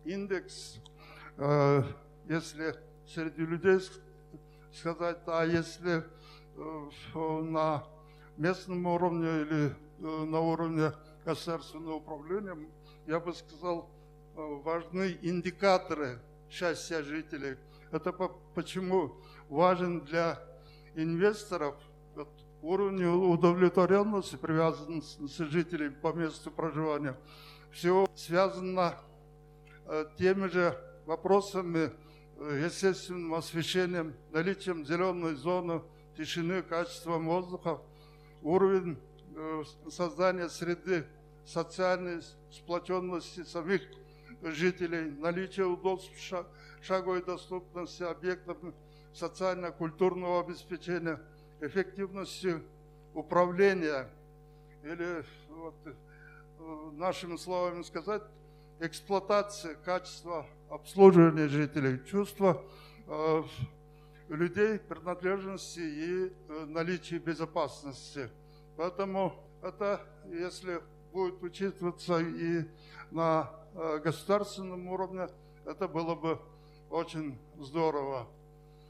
индекс, если среди людей сказать, а если на местном уровне или на уровне государственного управления, я бы сказал, важны индикаторы счастья жителей. Это почему важен для инвесторов уровень удовлетворенности, привязанности жителей по месту проживания. Все связано теми же вопросами, естественным освещением, наличием зеленой зоны, тишины, качеством воздуха, уровень создания среды, социальной сплоченности самих жителей, наличие удобств шаговой доступности объектов социально-культурного обеспечения, эффективности управления, или нашими словами сказать, эксплуатация, качество обслуживания жителей, чувство людей, принадлежности и наличие безопасности. Поэтому это, если будет учитываться и на государственном уровне, это было бы очень здорово.